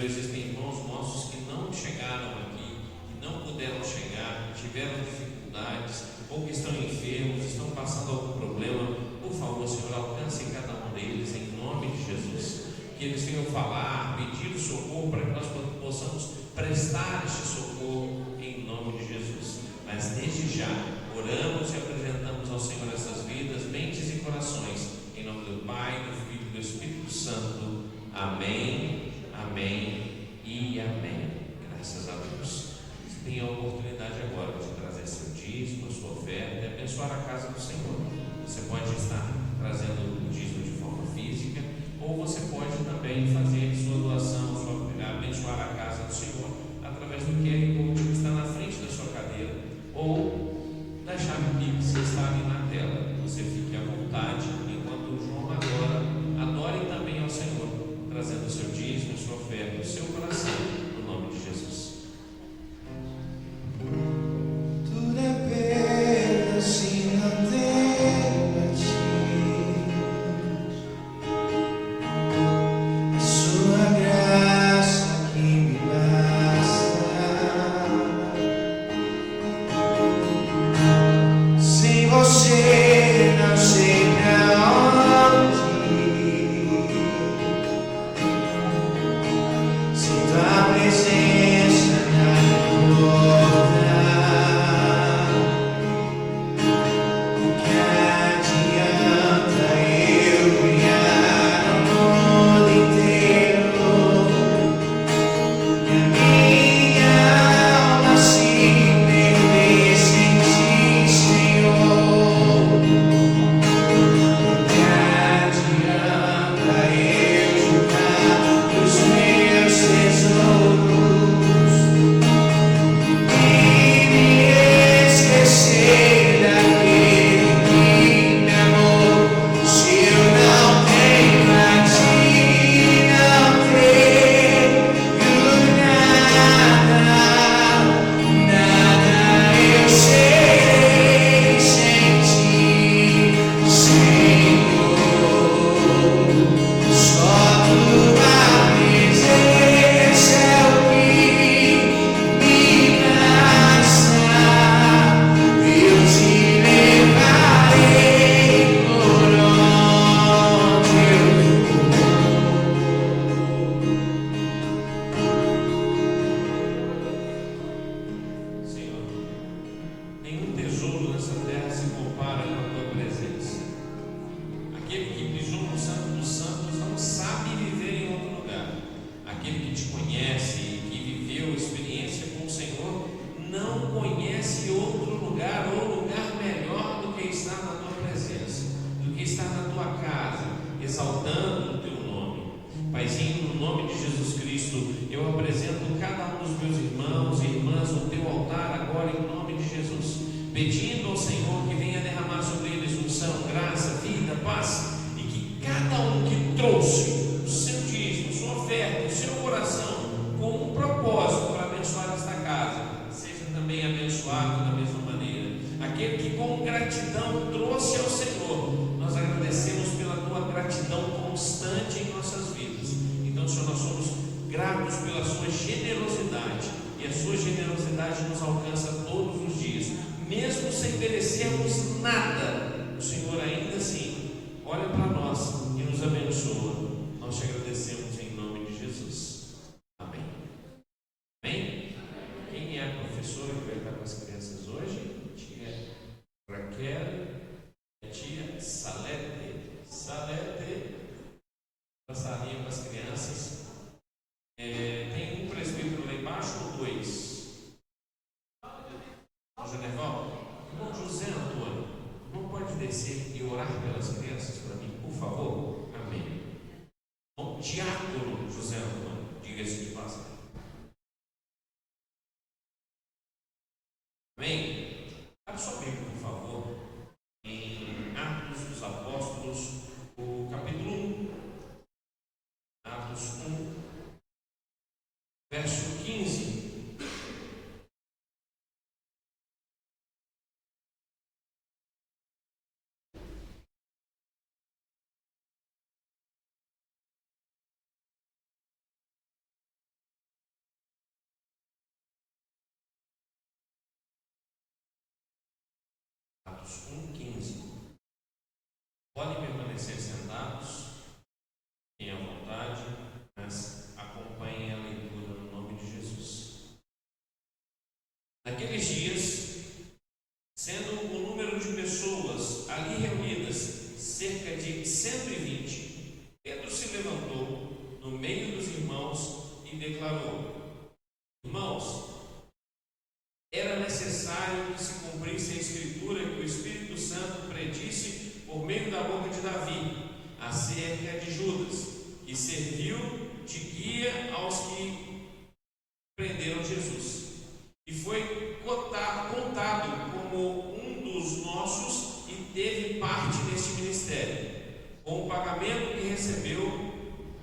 existem irmãos nossos que não chegaram aqui, que não puderam chegar, tiveram dificuldades, ou que estão enfermos, estão passando algum problema. Por favor, Senhor, alcance cada um deles em nome de Jesus. Que eles venham falar, pedir socorro para que nós possamos prestar este socorro em nome de Jesus. Mas desde já, oramos e apresentamos ao Senhor essas vidas, mentes e corações, em nome do Pai, do Filho e do Espírito Santo. Amém, amém e amém. Graças a Deus. Você tem a oportunidade agora de trazer seu dízimo, sua oferta e abençoar a casa do Senhor. Você pode estar trazendo o dízimo de forma física, ou você pode também fazer sua doação, abençoar a casa do Senhor através do QR Code que está na frente da sua cadeira, ou da chave Pix que está ali na tela. Você fique à vontade, enquanto o João adore também ao Senhor, trazendo o seu dízimo, sua oferta, o seu coração, no nome de Jesus. Tudo é perda se não tenho a ti. A sua graça que me basta. Sem você não sei pra onde ir. Sinto a presença na minha porta. O que adianta eu ganhar o mundo inteiro e a minha alma se perder sem ti, Senhor? O que adianta eu juntar os meus tesouros e me esquecer daquele que me amou? Se eu não tenho a ti, não tenho nada eu serei sem ti, Senhor. Só tua presença é o que me basta. Eu te levarei por onde eu Senhor, nenhum tesouro nessa terra se compara com a tua presença. Aquele que pisou no Santo dos Santos não sabe viver em outro lugar. Aquele que te conhece e que viveu experiência com o Senhor não conhece outro lugar ou lugar melhor do que estar na tua presença, do que estar na tua casa, exaltando o teu nome. Paizinho, no nome de Jesus Cristo, eu apresento cada um dos meus irmãos e irmãs no teu altar agora, em nome de Jesus, pedindo ao Senhor que venha derramar sobre eles unção, graça, vida, paz, e que cada um que trouxe o seu dízimo, sua oferta, o seu coração, com um propósito para abençoar esta casa, seja também abençoado da mesma maneira. Aquele que com gratidão trouxe ao Senhor, nós agradecemos pela tua gratidão constante em nossas vidas. Então, Senhor, nós somos gratos pela sua generosidade, e a sua generosidade nos alcança todos os dias, mesmo sem merecermos nada. O Senhor ainda assim olha para nós e nos abençoa. Nós te agradecemos em nome de Jesus. Amém. Amém? Quem é a professora que vai estar com as crianças hoje? Tia Raquel, a tia Salete. Passaria com as crianças. Tem um presbítero lá embaixo ou dois? Generval, irmão José Antônio, não pode descer e orar pelas crianças para mim, por favor? Amém. Bom, Diácono José Antônio, diga-se de passagem. Amém? Abre sua Bíblia, por favor, em Atos dos Apóstolos, o capítulo 1. Atos 1, verso 15. Atos 1:15. Podem permanecer sentados, fiquem à vontade, mas acompanhem a leitura no nome de Jesus. Naqueles dias, sendo o número de pessoas ali reunidas cerca de 120, Pedro se levantou no meio dos irmãos e declarou: Irmãos, era necessário que se cumprisse a escritura que o Espírito Santo predisse por meio da boca de Davi, acerca de Judas, que serviu de guia aos que prenderam Jesus, e foi contado como um dos nossos e teve parte neste ministério. Com o pagamento que recebeu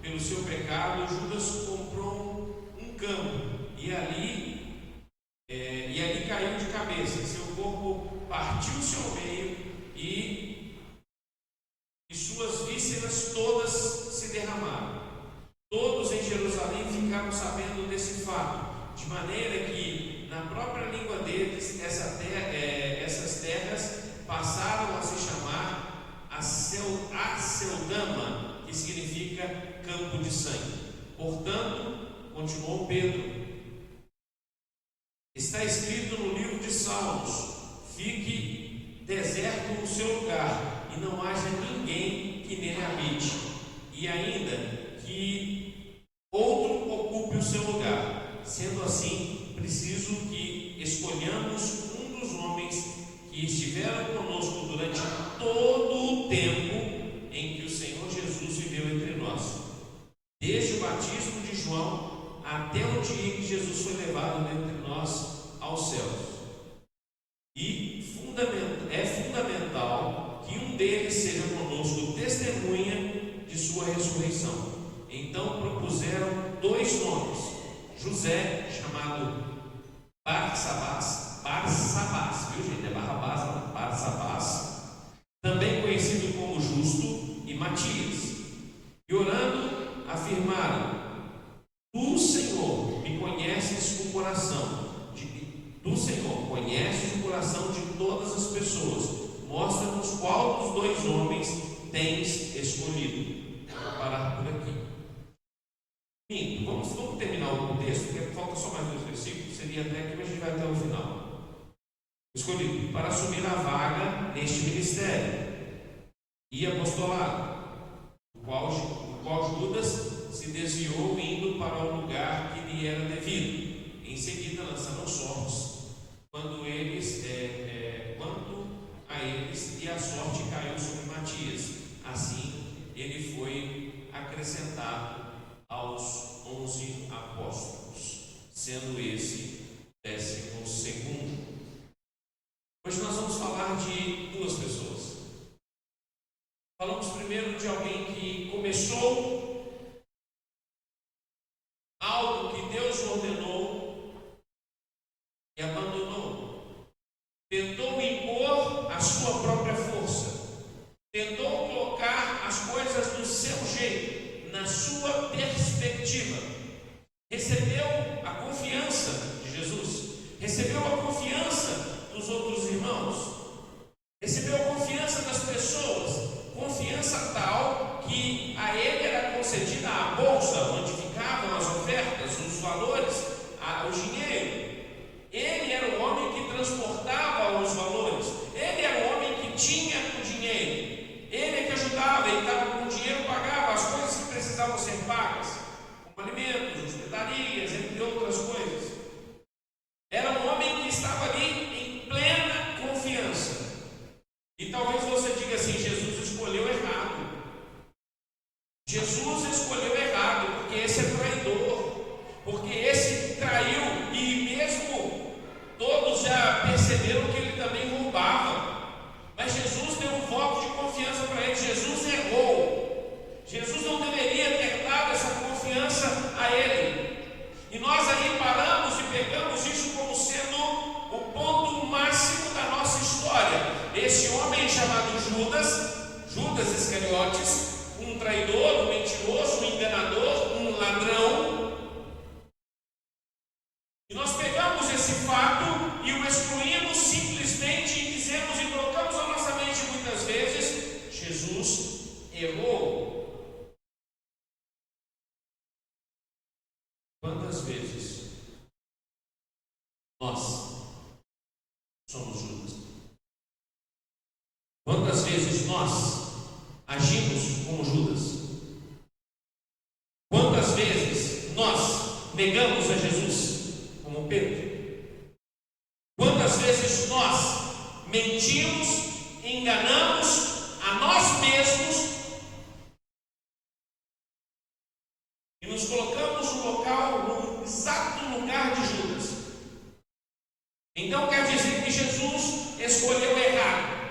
pelo seu pecado, Judas comprou um campo e ali caiu de cabeça. Seu corpo partiu-se ao meio e suas vísceras todas se derramaram. Todos em Jerusalém ficaram sabendo desse fato, de maneira que na própria língua deles essas terras passaram a se chamar Aceldama, que significa campo de sangue. Portanto, continuou Pedro, está escrito no livro de Salmos: fique deserto o seu lugar e não haja ninguém que nele habite, e ainda que outro ocupe o seu lugar. Sendo assim, preciso que escolhamos um dos homens que estiveram conosco durante todo o tempo em que o Senhor Jesus viveu entre nós, desde o batismo de João até o dia que Jesus foi levado dentre nós aos céus. E é fundamental que um deles seja conosco testemunha de sua ressurreição. Então propuseram 2 nomes: José, chamado Barsabás, viu gente? É Barrabás, não, Barsabás, também conhecido como Justo, e Matias. E orando, afirmaram: Tu, Senhor, me conheces o coração. Tu, Senhor, conheces o coração de todas as pessoas. Mostra-nos qual dos 2 homens tens escolhido. Vou parar por aqui. Vamos terminar o texto, porque falta só mais 2 versículos. Seria até aqui, mas a gente vai até o final. Escolhido para assumir a vaga neste ministério e apostolado, o qual Judas se desviou indo para o lugar que lhe era devido. Em seguida lançaram sortes quanto a eles, e a sorte caiu sobre Matias. Assim ele foi acrescentado aos 11 apóstolos, sendo esse 12º. Hoje nós vamos falar de 2 pessoas. Falamos primeiro de alguém que começou algo que Deus ordenou e abandonou. Tentou impor a sua própria força. Tentou colocar as coisas do seu jeito, na sua perspectiva. Recebeu a confiança de Jesus. Recebeu a confiança dos outros irmãos. Recebeu a confiança das pessoas. Confiança tal que a ele era concedida a bolsa, onde ficavam as ofertas, os valores, o dinheiro. Ele era o homem que transportava os valores. Ele era o homem que tinha o dinheiro. Ele é que ajudava, ele estava com o dinheiro, pagava as coisas que precisavam ser pagas, como alimentos, hospedarias, entre outras coisas. Era um homem que estava ali em plena confiança. E talvez você diga assim: Jesus escolheu errado. Jesus escolheu errado, porque esse é traidor, porque esse traiu, e mesmo todos já perceberam que ele também roubava. Mas Jesus deu um voto de confiança para ele. Jesus errou. Jesus não deveria ter dado essa confiança a ele. E nós aí paramos e Quantas vezes nós somos Judas? Quantas vezes nós agimos como Judas? Quantas vezes nós negamos a Jesus como Pedro? Quantas vezes nós mentimos, enganamos a nós mesmos e nos colocamos no exato lugar de Judas? Então quer dizer que Jesus escolheu errado.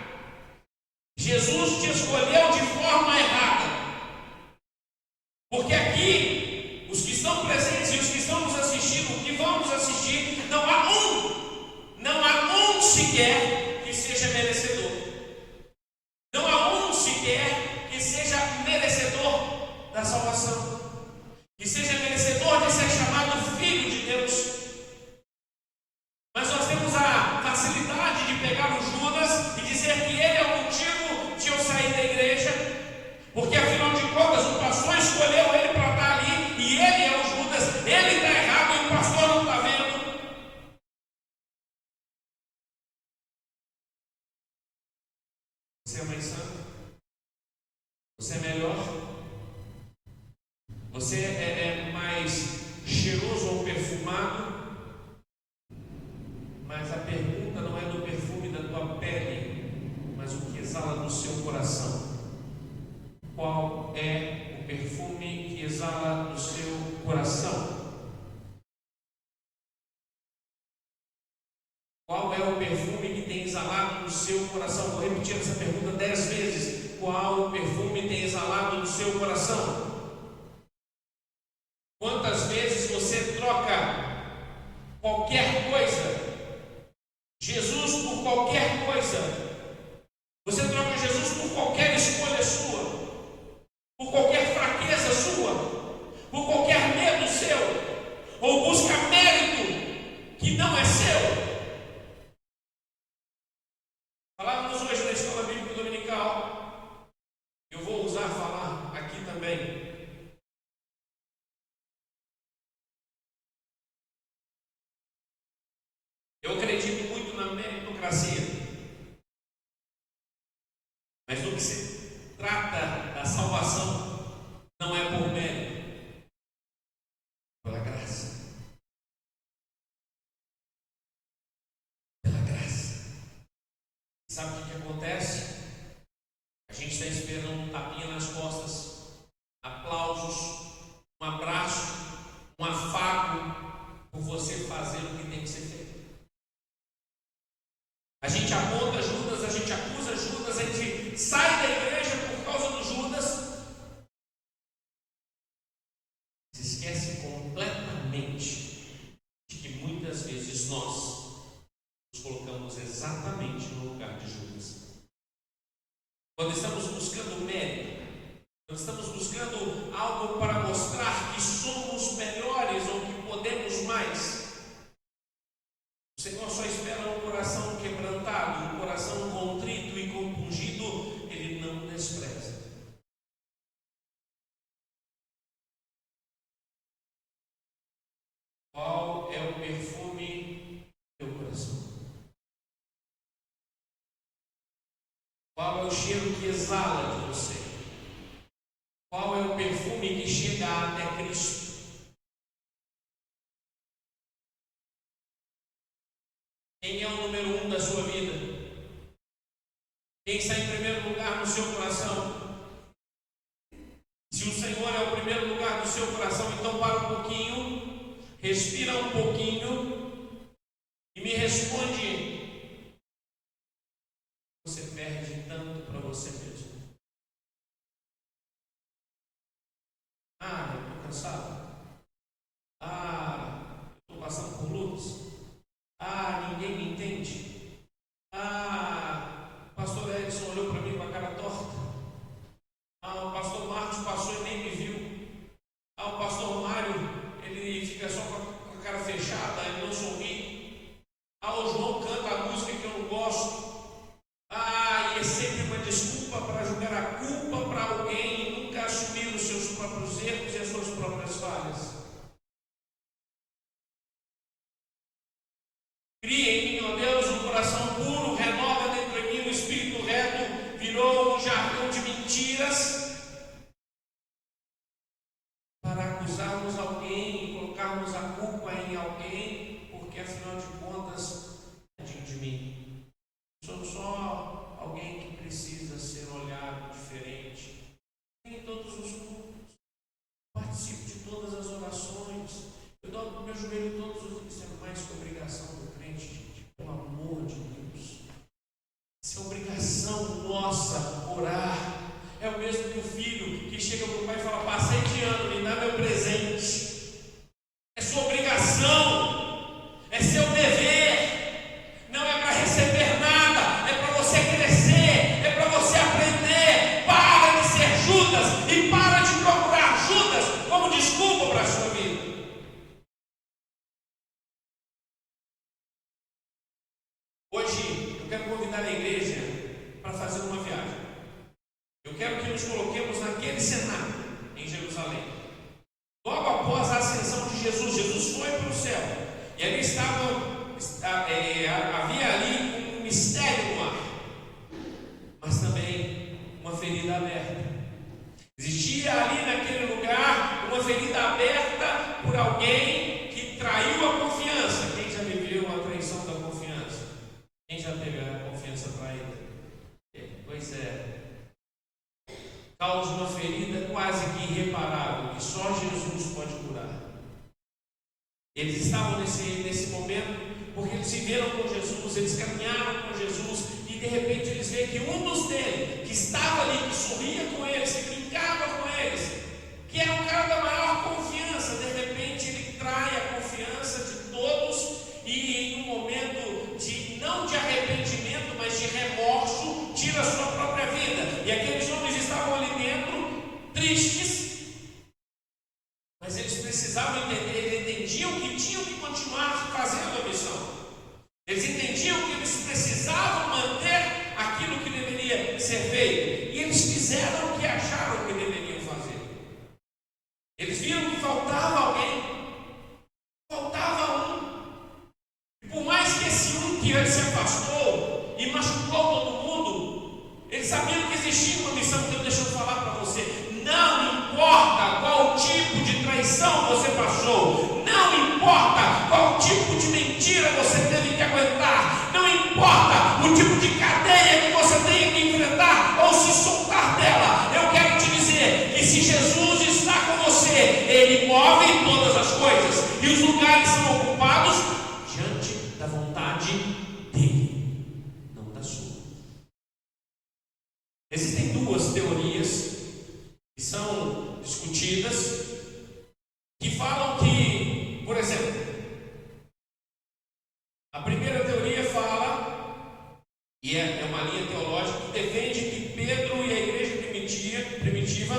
Jesus te escolheu de forma errada. Porque aqui, os que estão presentes e os que estão nos assistindo, que vão nos assistir, não há um sequer que seja merecedor. Não há um sequer que seja merecedor da salvação, que seja merecedor de ser chamado filho de Deus. Mas nós temos a facilidade de pegar o Judas e dizer que ele é o motivo de eu sair da igreja, porque afinal de contas o pastor escolheu ele para estar ali e ele é o Judas, ele está errado e o pastor não está vendo. Você é mais santo? Você é melhor? Você é mais cheiroso ou perfumado? Mas a pergunta não é do perfume da tua pele, mas o que exala do seu coração. Qual é o perfume que exala do seu coração? Qual é o perfume que tem exalado do seu coração? Vou repetir essa pergunta 10 vezes. Qual o perfume tem exalado do seu coração? Quantas vezes você troca qualquer coisa, Jesus por qualquer coisa? Você troca Jesus por qualquer escolha sua, por qualquer fraqueza sua, por qualquer medo seu, ou busca mérito que não é seu. Falávamos hoje na Escola Bíblica Dominical, eu vou usar falar aqui também. Eu acredito muito na meritocracia, mas no que se trata da salvação, não é por mérito, pela graça. Pela graça. Sabe o que acontece? A gente está esperando um tapinha nas costas, aplausos, um abraço, um afago por você fazer o que tem que ser feito. A gente aponta Judas, a gente acusa Judas, a gente sai da igreja por causa do Judas. Se esquece completamente de que muitas vezes nós nos colocamos exatamente no lugar de Judas. Quando estamos buscando mérito, quando estamos buscando algo para mostrar que somos melhores ou que podemos mais, o Senhor só espera um coração quebrantado, um coração contrito e compungido, Ele não despreza. Qual é o perfume do teu coração? Qual é o cheiro que exala de você? Qual é o perfume que chega até Cristo? Quem é o número 1 da sua vida? Quem está em primeiro lugar no seu coração? Se o Senhor é o primeiro lugar do seu coração, então para um pouquinho, respira um pouquinho e me responde. Você perde tanto para você mesmo. Ah, eu estou cansado. Ah, eu estou passando por lutas. Ah, ninguém me entende. Ah, o pastor Edson olhou para mim com a cara torta. Ah, o pastor Marcos passou e nem me viu. Ah, o pastor Mário, ele fica só com a cara fechada, ele não sorri. Ah, o João canta a música que eu não gosto. Ah, e é sempre uma desculpa para jogar a culpa para alguém e nunca assumir os seus próprios erros e as suas próprias falhas. acusarmos alguém e colocarmos a culpa em alguém, porque afinal de contas, tadinho de mim, sou só alguém que precisa ser olhado diferente. Em todos os cultos, participo de todas as orações, eu dobro o meu joelho todos os dias. Isso é mais que obrigação do crente, gente, pelo amor de Deus. Isso é obrigação nossa, orar. É o mesmo que o filho que chega para o pai e fala: passei de ano, me dá meu presente. É sua obrigação, é seu dever. Não é para receber nada, é para você crescer, é para você aprender. Para de ser Judas e para de procurar Judas como desculpa para a sua vida. Hoje eu quero convidar a igreja para fazer uma viagem. Eu quero que nos coloquemos naquele cenário em Jerusalém. Logo após a ascensão de Jesus, Jesus foi para o céu. E ali havia ali um mistério no ar, mas também uma ferida aberta. Existia ali naquele lugar uma ferida aberta por alguém que traiu a confiança. Quem já viveu a traição da confiança? Quem já teve a confiança traída? Pois é. Causa uma ferida quase que irreparável, que só Jesus pode curar. Eles estavam nesse momento porque eles viveram com Jesus, eles caminharam com Jesus, e de repente eles veem que um dos deles, que estava ali, que sorria com eles, que brincava com eles, que era um cara da maior confiança, de repente ele trai a confiança de todos, e em um momento não de arrependimento, mas de remorso, tira a sua própria vida. E aqueles homens estavam ali dentro, tristes, mas eles precisavam entender, eles entendiam que tinham que continuar fazendo a missão. Eles entendiam que eles precisavam manter aquilo que deveria ser feito, e eles fizeram o que acharam que deveriam fazer. Eles viram que faltava alguém, faltava um. E por mais que esse um que ele se afastou e machucou todo mundo, eles sabiam que existia uma missão. Que deixa eu falar para você: não importa qual tipo de traição você passou, não importa qual tipo de mentira você teve que aguentar, não importa o tipo de cadeia que você tenha que enfrentar ou se soltar dela, eu quero te dizer que se Jesus está com você, Ele move todas as coisas, e os lugares são ocupados diante da vontade dele, não da sua. Existem duas teorias que são discutidas, que falam que, por exemplo, a primeira teoria fala, e é uma linha teológica que defende que Pedro e a igreja primitiva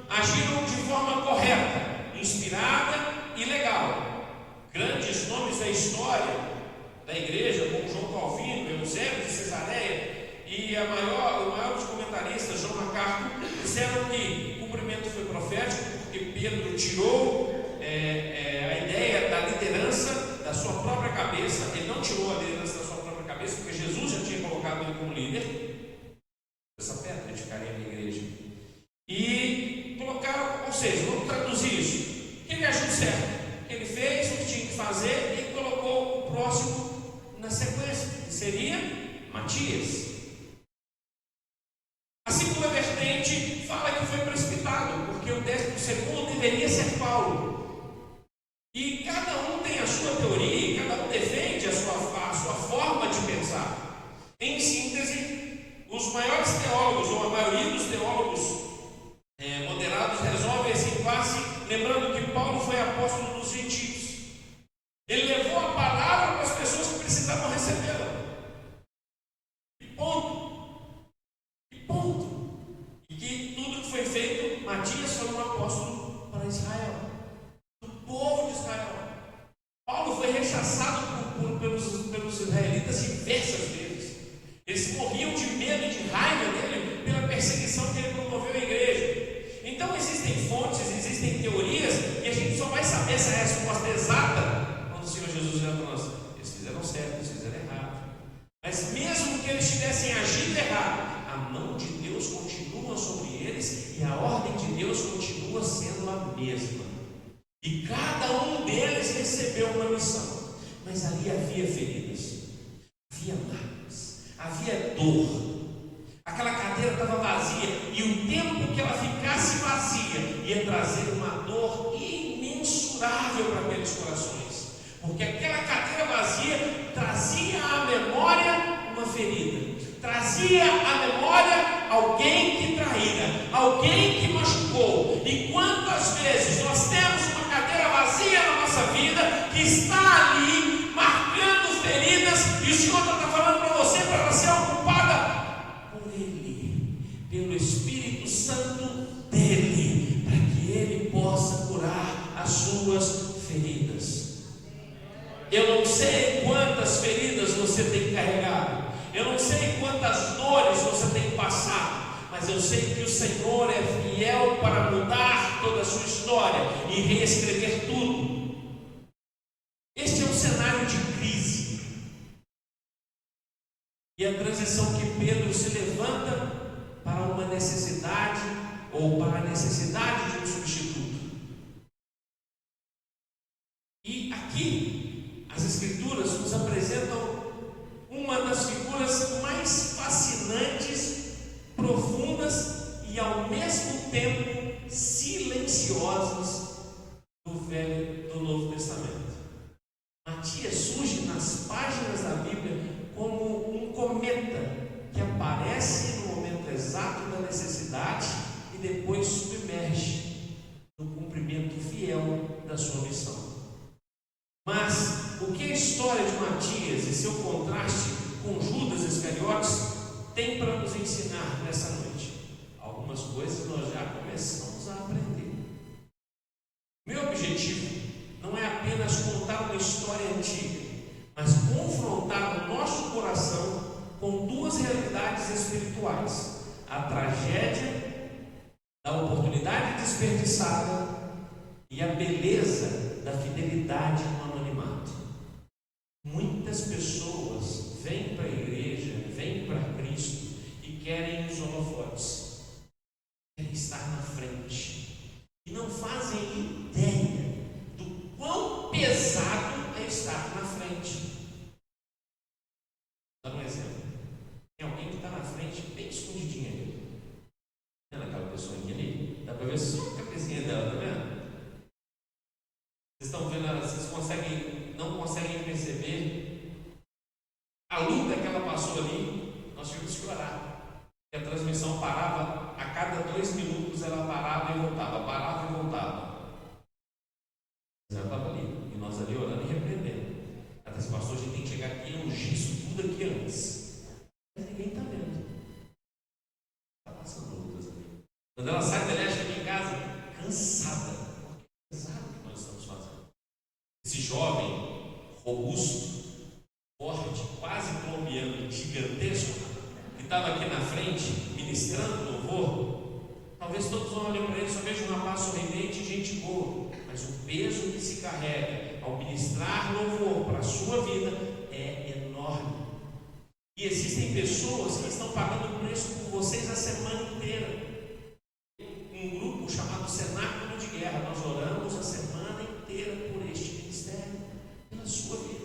agiram de forma correta, inspirada e legal. Grandes nomes da história da igreja, como João Calvino, Eusébio de Cesareia e o maior dos comentaristas, John MacArthur, disseram que o cumprimento foi profético, porque Pedro tirou a ideia da liderança da sua própria cabeça. Ele não tirou a liderança da sua própria cabeça, porque Jesus já tinha colocado ele como líder. Essa pedra edificaria a minha igreja. E colocaram, ou seja, vamos traduzir isso, que ele agiu certo, que ele fez o que tinha que fazer e colocou o próximo na sequência, que seria Matias. A segunda vertente fala que foi precipitado, porque o 12º deveria ser Paulo. E cada um tem a sua teoria, cada um defende a sua forma de pensar. Em síntese, os maiores teólogos, ou a maioria dos teólogos moderados, resolvem esse impasse, lembrando que Paulo foi apóstolo dos gentios. Ele levou a palavra para as pessoas que precisavam recebê-la. E ponto. E que tudo que foi feito, Matias foi um apóstolo para Israel, do povo de Israel. Paulo foi rechaçado pelos israelitas diversas vezes. Eles morriam de medo e de raiva dele pela perseguição que ele promoveu à igreja. Então existem fontes, existem teorias, e a gente só vai saber essa resposta exata quando o Senhor Jesus já para nós. Eles fizeram certo, eles fizeram errado. Mas mesmo que eles tivessem agido errado, a mão de Deus continua sobre eles e a ordem de Deus continua sendo a mesma. E cada um deles recebeu uma missão. Mas ali havia feridas, havia mágoas, havia dor. Aquela cadeira estava vazia, e o tempo que ela ficasse vazia ia trazer uma dor imensurável para aqueles corações, porque aquela cadeira vazia trazia à memória uma ferida, trazia à memória alguém que traíra, alguém que machucou. E quantas vezes nós temos uma cadeira vazia na nossa vida, que está ali marcando feridas, e o Senhor está falando para você, para ela ser ocupada por Ele, pelo Espírito Santo dEle, para que Ele possa curar as suas feridas. Eu não sei quantas feridas você tem carregado, eu não sei quantas dores você tem passado, mas eu sei que o Senhor é fiel para mudar toda a sua história e reescrever tudo. Este é um cenário de crise. E a transição que Pedro se levanta para uma necessidade, ou para a necessidade de um substituto. E aqui as Escrituras nos apresentam uma das figuras mais fascinantes, profundas e ao mesmo tempo silenciosas do Novo Testamento. Matias surge nas páginas da Bíblia como um cometa que aparece no momento exato da necessidade e depois submerge no cumprimento fiel da sua missão. Mas o que a história de Matias e seu contraste com Judas Iscariotes tem para nos ensinar nessa noite? Algumas coisas nós já começamos a aprender. Meu objetivo não é apenas contar uma história antiga, mas confrontar o nosso coração com duas realidades espirituais: a tragédia da oportunidade desperdiçada e a beleza da fidelidade no anonimato. Muitas pessoas vêm para a igreja, vêm para Cristo e querem os holofotes, querem estar na frente e não fazem ideia do quão pesado é estar na frente. Vou dar um exemplo. Tem alguém que está na frente bem escondidinho ali. Tá vendo aquela pessoa ali? Dá para ver só a cabecinha dela, tá vendo? Vocês estão vendo ela, vocês não conseguem perceber a luta que ela passou ali. Nós tivemos que orar. E a transmissão parava, a cada 2 minutos ela parava e voltava, parava e voltava. Ela estava ali, e nós ali orando e repreendendo. Ela disse: pastor, a gente tem que chegar aqui e ungir isso tudo aqui antes. Mas ninguém está vendo. Está passando lutas ali. Quando ela sai dali, ela chega em casa cansada. Porque é pesado o que nós estamos fazendo. Esse jovem, robusto, forte, quase colombiano, gigantesco, que estava aqui na frente, ministrando louvor, talvez todos olhem para ele, só vejam um rapaz sorridente e gente boa, mas o peso que se carrega ao ministrar louvor para a sua vida é enorme. E existem pessoas que estão pagando o preço por vocês a semana inteira. Um grupo chamado Cenáculo de Guerra, nós oramos a semana inteira por este ministério, pela sua vida.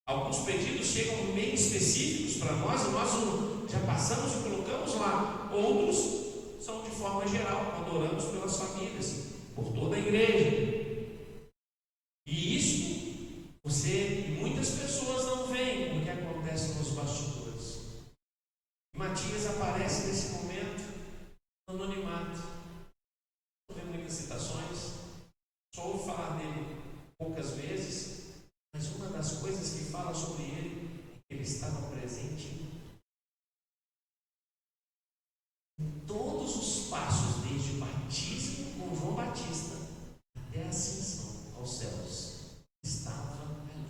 Alguns pedidos chegam meio específicos para nós e nós já passamos e colocamos lá. Outros são de forma geral, quando oramos pelas famílias, por toda a igreja. E isso, você e muitas pessoas não veem o que acontece nos bastidores. Matias aparece nesse momento no anonimato. Não vemos muitas citações, só ouvo falar dele poucas vezes. Mas uma das coisas que fala sobre ele é que ele estava presente em todos os passos, desde o batismo com João Batista até a ascensão aos céus. Estava ali,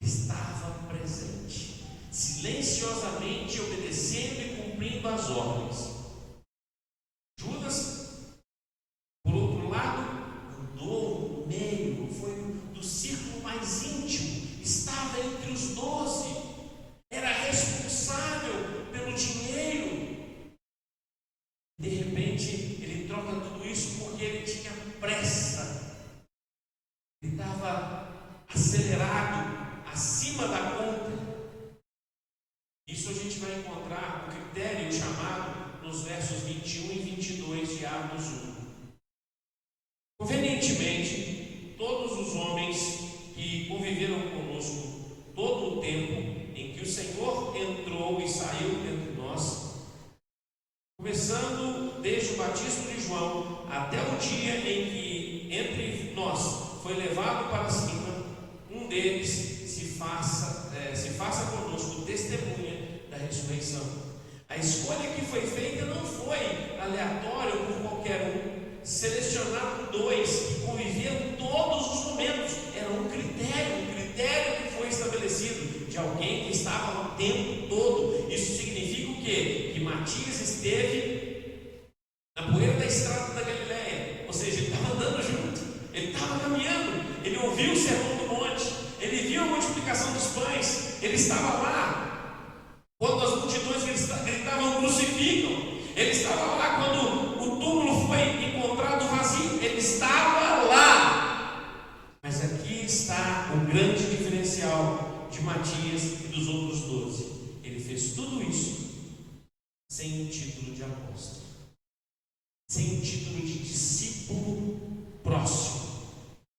estava presente, silenciosamente obedecendo e cumprindo as ordens. Judas, por outro lado, andou no meio, foi do círculo mais íntimo, estava entre os 12, era responsável pelo dinheiro. De repente, ele troca tudo isso porque ele tinha pressa Convenientemente, todos os homens que conviveram conosco todo o tempo em que o Senhor entrou e saiu entre nós, começando desde o batismo de João até o dia em que entre nós foi levado para cima, um deles se faça conosco testemunha da ressurreição. A escolha que foi feita não foi aleatória por qualquer um. Selecionaram 2 que conviviam todos os momentos. Era um critério que foi estabelecido de alguém que estava o tempo todo. Isso significa o quê? Que Matias esteve na poeira da estrada da Galileia, ou seja, ele estava andando junto, ele estava caminhando, ele ouviu o sermão do monte, ele viu a multiplicação dos pães, ele estava lá quando as multidões gritavam crucificam, ele estava lá quando o túmulo foi encontrado vazio, ele estava lá. Mas aqui está o grande diferencial de Matias e dos outros 12. Ele fez tudo isso sem o título de apóstolo, sem o título de discípulo próximo.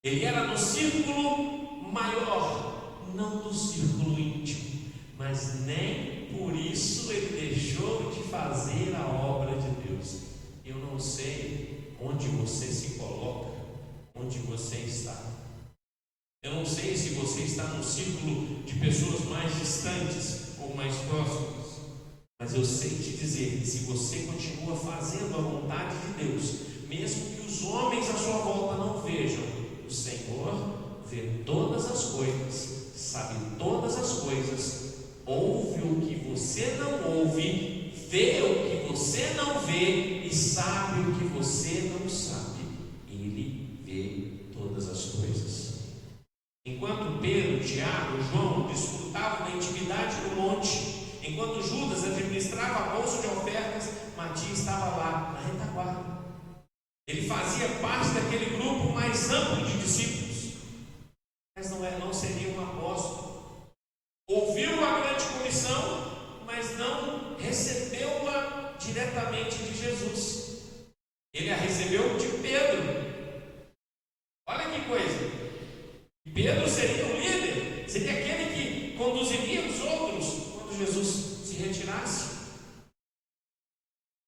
Ele era no círculo maior, não do círculo íntimo, mas nem por isso ele deixou de fazer a obra de Deus. Eu não sei onde você se coloca, onde você está. Eu não sei se você está no círculo de pessoas mais distantes ou mais próximas, mas eu sei te dizer que se você continua fazendo a vontade de Deus, mesmo que os homens à sua volta não vejam, o Senhor vê todas as coisas, sabe todas as coisas, ouve o que você não ouve, vê o que você não vê e sabe o que você não sabe. Ele vê todas as coisas. Enquanto Pedro, Tiago e João desfrutavam da intimidade do monte, enquanto Judas administrava a bolsa de ofertas, Matias estava lá na retaguarda. Ele fazia parte daquele grupo mais amplo de discípulos, mas não seria um apóstolo. Ouviu a grande comissão, mas não recebeu-a diretamente de Jesus. Ele a recebeu de Pedro. Olha que coisa! Pedro seria o líder, seria aquele que conduziria os outros quando Jesus se retirasse.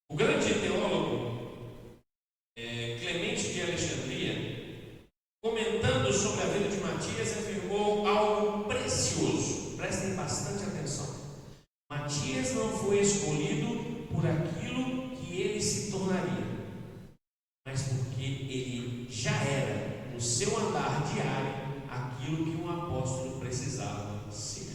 O grande teólogo Clemente de Alexandria, comentando sobre a vida de Matias, afirmou algo precioso. Prestem bastante atenção. Matias não foi escolhido por aquilo que ele se tornaria, mas porque ele já era, no seu andar diário, aquilo que um apóstolo precisava ser.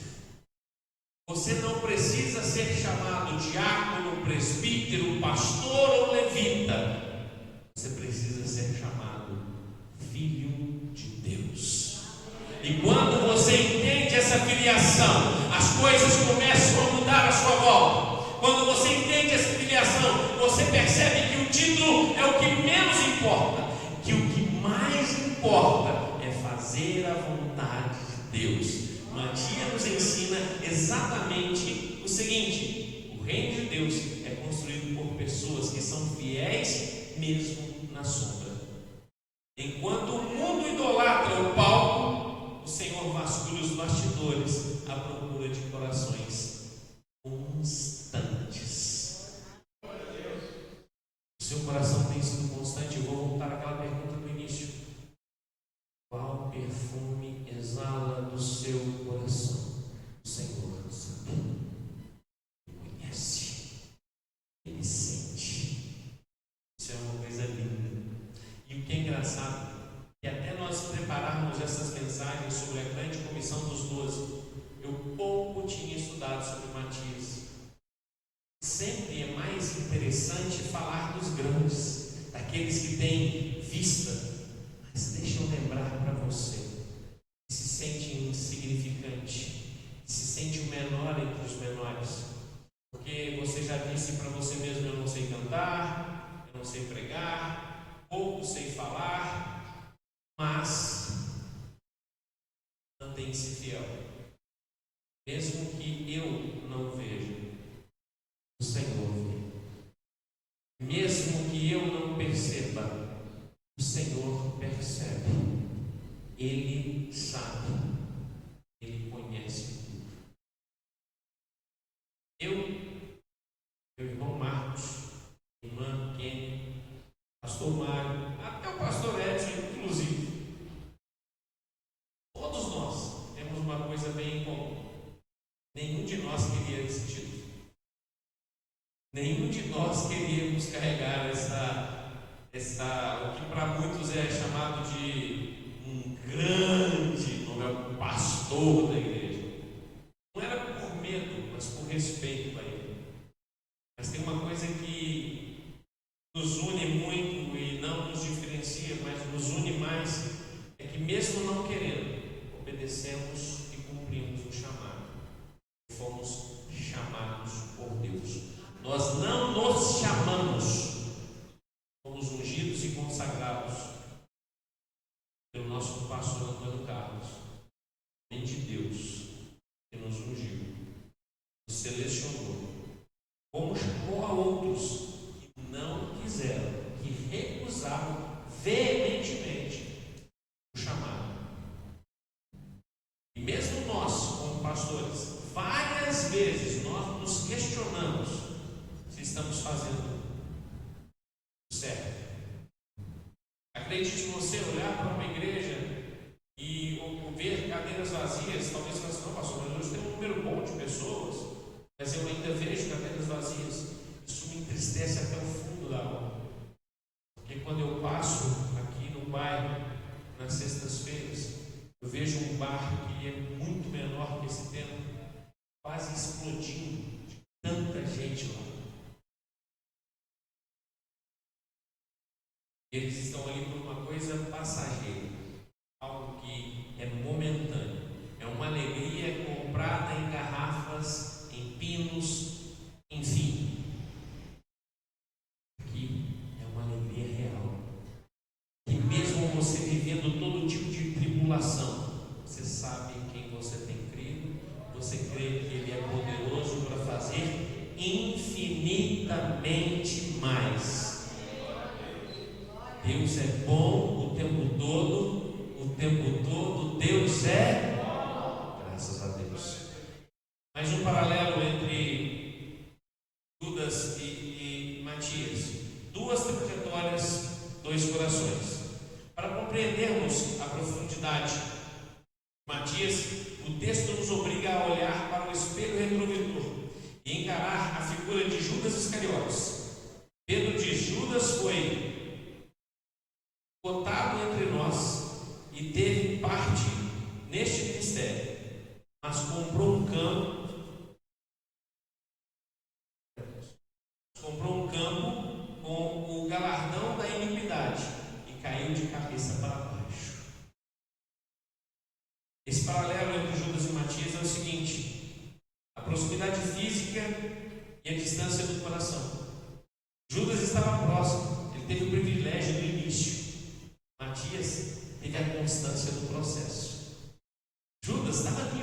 Você não precisa ser chamado diácono, presbítero, pastor ou levita. Você precisa ser chamado filho de Deus. E quando você entende essa filiação, as coisas começam a mudar à sua volta. Quando você entende essa filiação, você percebe que o título é o que menos importa, que o que mais importa é fazer a vontade de Deus. Matias nos ensina exatamente o seguinte: o reino de Deus é construído por pessoas que são fiéis mesmo na sombra. Enquanto o mundo idolatra o palco, o Senhor vasculha os bastidores à procura de corações constantes. O seu coração tem sido constante? Eu vou voltar àquela pergunta do início. Qual perfume exala do seu coração? O Senhor sabe. Ele conhece. Ele sente. Isso é uma coisa linda. E o que é engraçado, que até nós prepararmos essas mensagens sobre a grande comissão dos 12, eu pouco tinha estudado sobre Matias. Sempre é mais interessante falar dos grandes, daqueles que têm vista. Mas deixa eu lembrar para você, que se sente insignificante, que se sente o menor entre os menores, porque você já disse para você mesmo: eu não sei cantar, eu não sei pregar, pouco sei falar, mas mantém-se fiel. Mesmo que eu não veja, o Senhor vê. Mesmo que eu não perceba, o Senhor não percebe. Ele sabe. Ele conhece tudo. Meu irmão Marcos, irmã Kenny, pastor Mário, até o pastor Edson, inclusive. Todos nós temos uma coisa bem em comum. Nenhum de nós queria esse título. Nenhum de nós queríamos carregar o que para muitos é chamado de um grande nome, é o pastor da igreja. Não era por medo, mas por respeito a ele. Mas tem uma coisa que nos une muito e não nos diferencia, mas nos une mais, é que mesmo não querendo, obedecemos e cumprimos o chamado. Fomos chamados por Deus. Nós não nos chamamos, fomos ungidos e consagrados pelo nosso pastor Antônio Carlos, homem de Deus, que nos ungiu, nos selecionou, como chamou a outros que não quiseram, que recusaram veementemente o chamado. E mesmo nós, como pastores, várias vezes nós nos questionamos se estamos fazendo certo. Acredite, você olhar para uma igreja e ver cadeiras vazias, talvez você não, pastor, mas hoje tem um número bom de pessoas, mas eu ainda vejo cadeiras vazias. Isso me entristece até o fundo da alma. Porque quando eu passo aqui no bairro, nas sextas-feiras, eu vejo um bar que é muito menor que esse templo, quase explodindo de tanta gente lá. Eles estão ali por uma coisa passageira, algo que é momentâneo. É uma alegria comprada em garrafas, em pinos, enfim. Aqui é uma alegria real. E mesmo você vivendo todo tipo de tribulação, você sabe em quem você tem crido, você crê que Ele é poderoso para fazer infinitamente mais. Deus é bom o tempo todo, Deus é, graças a Deus. Mais um paralelo entre Judas e Matias. Duas trajetórias, dois corações. Para compreendermos a profundidade de Matias, o texto nos obriga a olhar para o espelho retrovisor e encarar a figura de Judas Iscariotes. Pedro diz: Judas foi cotado entre nós e teve parte neste ministério, mas comprou um campo com o galardão da iniquidade e caiu de cabeça para baixo. Esse paralelo entre Judas e Matias é o seguinte: a proximidade física e a distância do coração. Judas estava próximo, ele teve o privilégio do início. Matias teve a constância do processo. Judas estava ali,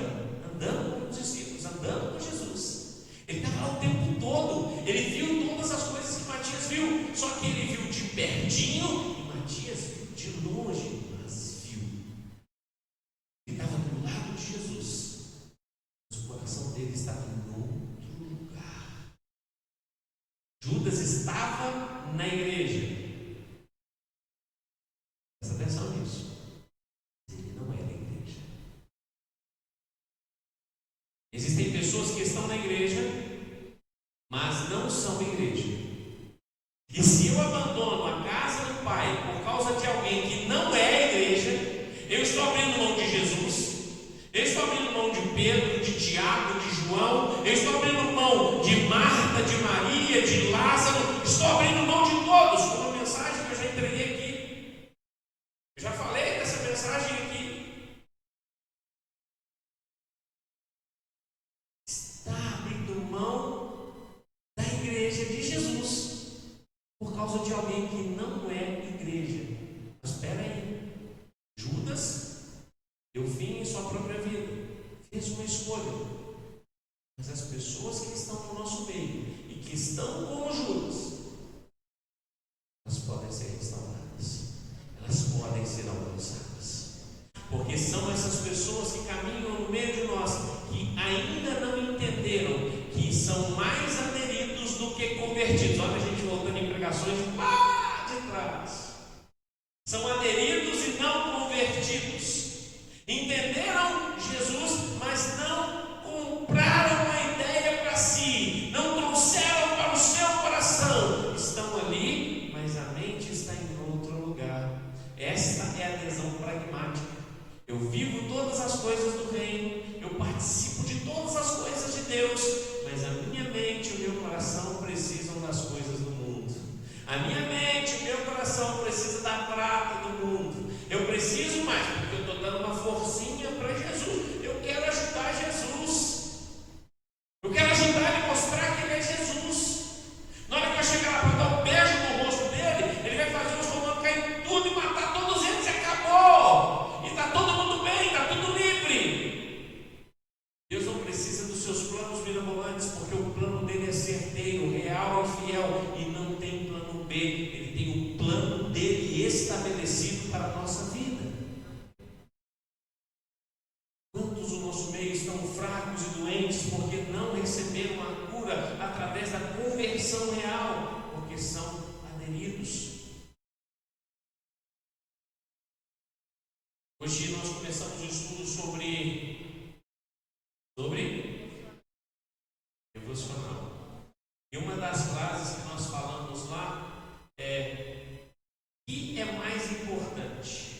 andando com os discípulos, andando com Jesus. Ele estava lá o tempo todo. Ele viu todas as coisas que Matias viu. Só que ele viu de pertinho e Matias viu de longe, mas viu. Ele estava do lado de Jesus, mas o coração dele estava em outro lugar. Judas estava na igreja. Presta atenção nisso. Ele não era igreja. Existem pessoas que estão na igreja, mas não são igreja. E se eu abandono a casa do Pai por causa de alguém que não é igreja, eu estou abrindo mão de Jesus, eu estou abrindo mão de Pedro, de Tiago, de João, eu estou abrindo mão de Marta, de Maria, de Lázaro, estou abrindo mão de todos. Foi uma mensagem que eu já entreguei aqui. Eu já falei dessa mensagem aqui. Está abrindo mão da igreja de Jesus por causa de alguém que não é igreja. Mas espera aí, Judas deu fim em sua própria vida, fez uma escolha. Mas as pessoas que estão no nosso meio e que estão como Judas, elas podem ser restauradas, elas podem gerações lá de trás. São aderidos e não convertidos. Entenderam Jesus, mas não compraram a ideia para si, não trouxeram para o seu coração. Estão ali, mas a mente está em outro lugar. Esta é a adesão pragmática. Eu vivo todas as coisas do reino, eu participo de todas as coisas de Deus, mas a minha mente e o meu coração precisam das coisas do mundo. A minha mente e o meu coração precisam da prata do mundo. Eu preciso mais, porque eu estou dando uma forcinha para Jesus. Eu quero ajudar Jesus. Eu quero ajudar ele a mostrar que ele é Jesus. Na hora que eu chegar lá para dar um beijo no rosto dele, ele vai fazer os comandos cair em tudo e matar todos eles e acabou. E está todo mundo bem, está tudo livre. Deus não precisa dos seus planos mirabolantes, porque o plano dele é certeiro, real e fiel, e não tem plano B. Ele tem o plano dele estabelecido para a nossa vida. Quantos no nosso meio estão fracos e doentes porque não receberam a cura através da conversão real, porque são aderidos. Hoje nós começamos um estudo sobre devocional. E uma das frases que nós falamos lá é: o que é mais importante?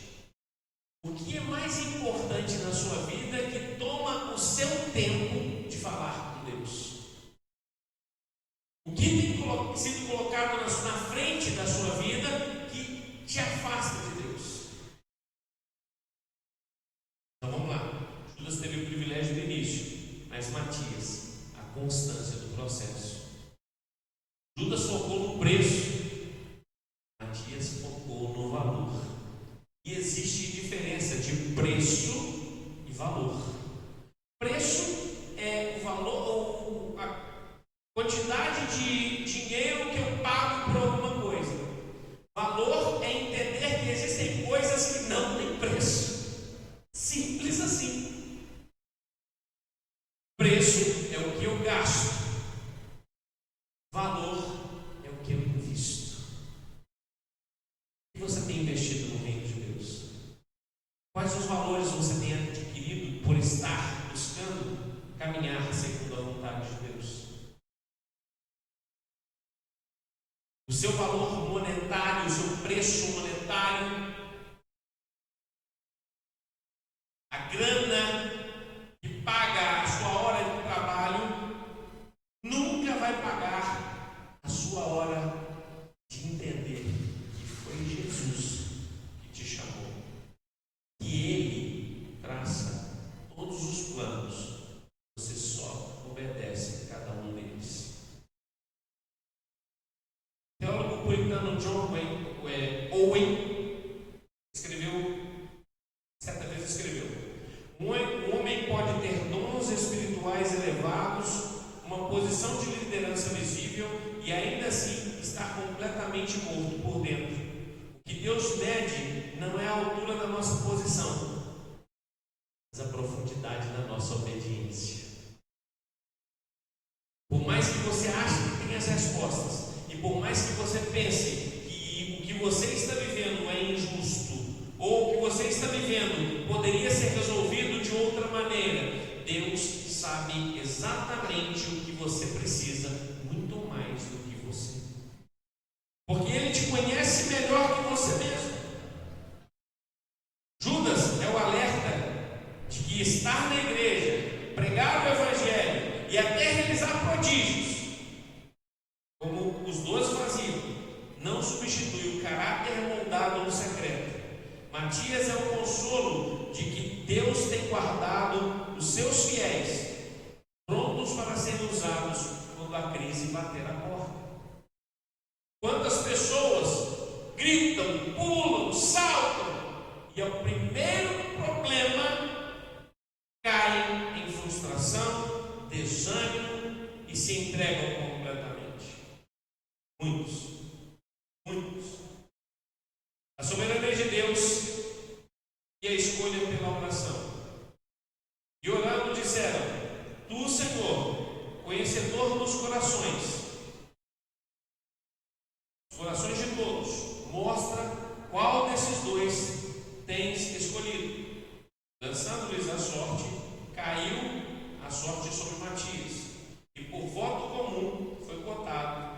O que é mais importante na sua vida que toma o seu tempo de falar com Deus? O que tem sido colocado na frente da sua vida que te afasta de Deus? Então vamos lá. Judas teve o privilégio do início, mas Matias, a constância do processo. Judas focou no preço, Matias focou no valor. E existe diferença de preço e valor. Preço é o valor, a quantidade de dinheiro que eu pago por alguma coisa. Valor é entender que existem coisas que não têm preço. Simples assim. Preço é o que eu gasto. Valor é o que eu invisto. O que você tem investido no reino de Deus? Quais os valores você tem adquirido por estar buscando caminhar segundo a vontade de Deus? O seu valor monetário, o seu preço monetário, a grana que paga a sua hora de trabalho, nunca vai pagar a sua hora de entender que foi Jesus que te chamou. E Ele traça todos os planos, você só obedece a cada um deles. O teólogo puritano John Owen certa vez escreveu: um homem pode ter dons espirituais elevados, uma posição de liderança visível e ainda assim estar completamente morto por dentro. O que Deus mede não é a altura da nossa posição, mas a profundidade da nossa obediência. Por mais que você ache que tem as respostas, e por mais que você pense que o que você está vivendo é injusto, ou o que você está vivendo poderia ser resolvido de outra maneira, Deus sabe exatamente o que você precisa, muito mais do que você. Porque Ele te conhece melhor que você mesmo. Judas é o alerta de que estar na igreja, pregar o Evangelho e até realizar prodígios, como os 12 faziam, não substitui o caráter moldado no secreto. Matias é o consolo de que Deus tem guardado os seus fiéis, prontos para serem usados quando a crise bater a porta. Quantas pessoas gritam, pulam, saltam, e ao primeiro problema caem em frustração, desânimo e se entregam completamente. Muitos. A soberania de Deus e a escolha pela oração. E orando disseram: Tu, Senhor, conhecedor dos corações tens escolhido. Lançando-lhes a sorte, caiu a sorte sobre Matias, e por voto comum foi cotado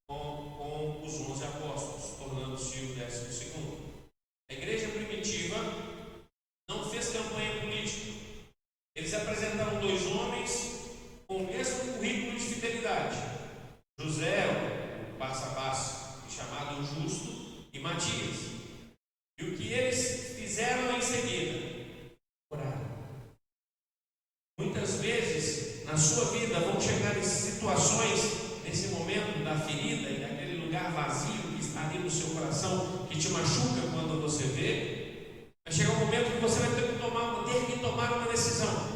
com os 11 apóstolos, tornando-se o 12º. A igreja primitiva não fez campanha política. Eles apresentaram 2 homens com o mesmo currículo de fidelidade: José, o Barsabás, chamado Justo, e Matias. E o que eles fizeram em seguida? Oraram. Muitas vezes na sua vida vão chegar situações, nesse momento da ferida e daquele lugar vazio que está ali no seu coração, que te machuca quando você vê. Vai chegar um momento que você vai ter que tomar uma decisão.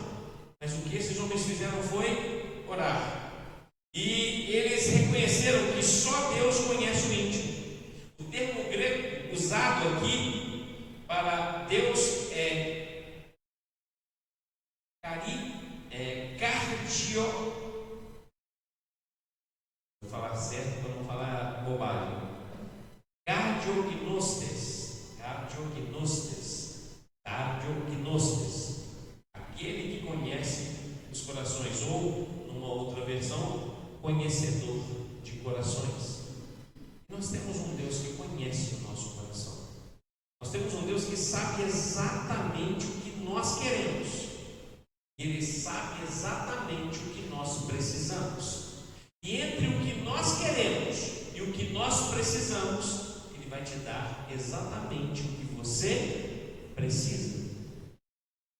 Mas o que esses homens fizeram foi orar. E eles reconheceram que só Deus conhece o íntimo. O termo grego usado aqui para Deus é cardio. Vou falar certo para não falar bobagem. Cardiognostes. Aquele que conhece os corações, ou numa outra versão, conhecedor de corações. Nós temos um Deus que conhece o nosso coração. Nós temos um Deus que sabe exatamente o que nós queremos. Ele sabe exatamente o que nós precisamos. E entre o que nós queremos e o que nós precisamos, Ele vai te dar exatamente o que você precisa.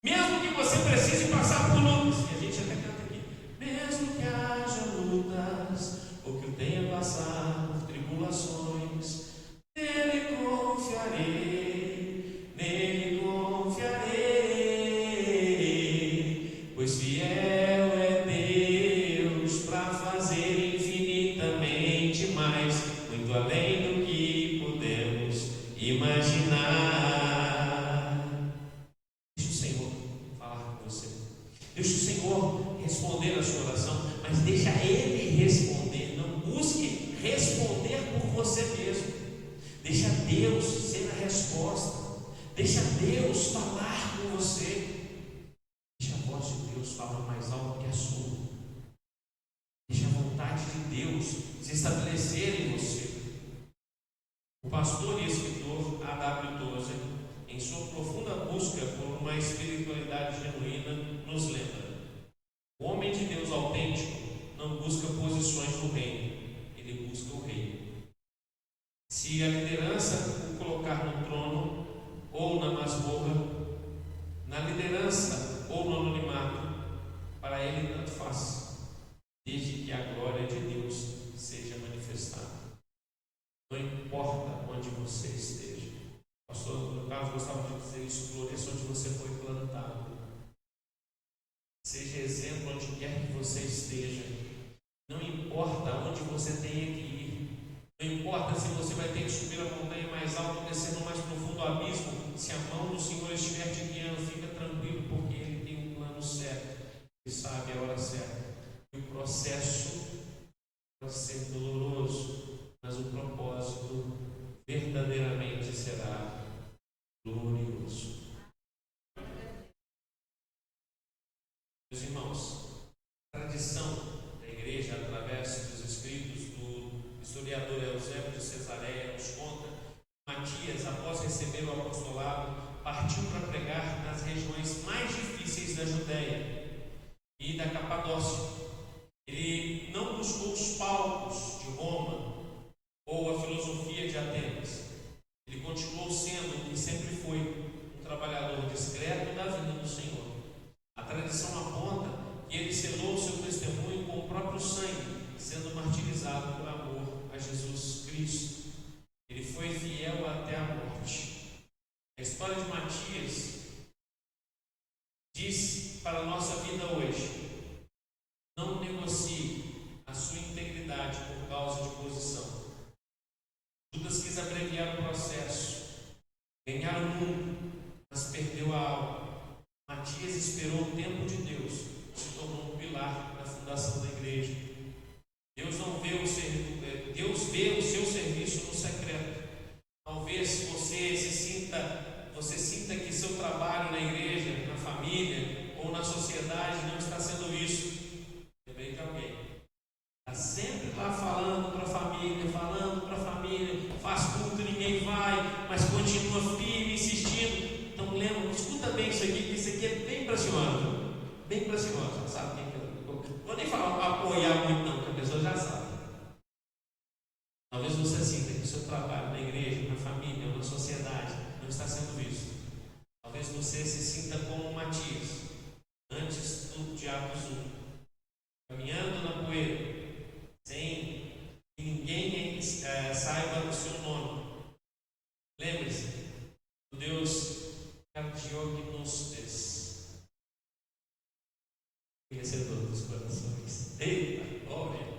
Mesmo que você precise passar por lutas, e a gente até canta aqui, mesmo que haja lutas, ou que eu tenha passado por tribulações, nele confiarei, pois fiel é Deus para fazer infinitamente mais, muito além do que podemos imaginar. Deixa o Senhor responder a sua oração, mas deixa Ele responder. Não busque responder por você mesmo. Deixa Deus ser a resposta. Deixa Deus falar com você. Deixa a voz de Deus falar mais alto que a sua. Deixa a vontade de Deus se estabelecer em você. O pastor e escritor A.W. Tozer, em sua profunda busca por uma espiritualidade genuína, nos lembra: o homem de Deus autêntico não busca posições no reino, ele busca o rei. Se a liderança o colocar no trono ou na masmorra, na liderança ou no anonimato, para ele tanto faz, desde que a glória de Deus seja manifestada. Não importa onde você esteja. O pastor Carlos gostava de dizer isso: floresça onde você foi plantado. Seja exemplo onde quer que você esteja. Não importa onde você tenha que ir. Não importa se você vai ter que subir a montanha mais alta ou descer no mais profundo abismo. Se a mão do Senhor estiver te guiando, fica tranquilo, porque Ele tem um plano certo. Ele sabe a hora certa. E o processo pode ser doloroso, mas o propósito verdadeiramente será glorioso. Meus irmãos, a tradição da igreja, através dos escritos do historiador Eusébio de Cesareia, nos conta que Matias, após receber o apostolado, partiu para pregar nas regiões mais difíceis da Judéia e da Capadócia. Ele não buscou os palcos de Roma ou a filosofia de Atenas. Ele continuou sendo o que sempre foi, um trabalhador discreto da vinda do Senhor. A tradição aponta que ele selou o seu testemunho com o próprio sangue, sendo martirizado por amor a Jesus Cristo. Ele foi fiel até a morte. A história de Matias diz para a nossa vida hoje: não negocie a sua integridade por causa de posição. Judas quis abreviar o processo, ganhar o mundo, mas perdeu a alma. Matias esperou o tempo de Deus, se tornou um pilar na fundação da igreja. Deus vê o seu serviço no secreto. Talvez você sinta sociedade não está sendo visto. Lembrei de alguém. Está sempre lá falando para a família, faz culto, ninguém vai, mas continua firme, insistindo. Então lembra, escuta bem isso aqui, que isso aqui é bem para a senhora. Bem para a senhora, sabe quem que eu vou nem falar apoiar muito não, porque a pessoa já sabe. Talvez você sinta que o seu trabalho na igreja, na família, ou na sociedade não está sendo visto. Talvez você se sinta como Matias, antes do Diabo Azul, caminhando na poeira, sem que ninguém saiba o seu nome. Lembre-se do Deus Cardiognostes, conhecedor dos corações. Eita, olha!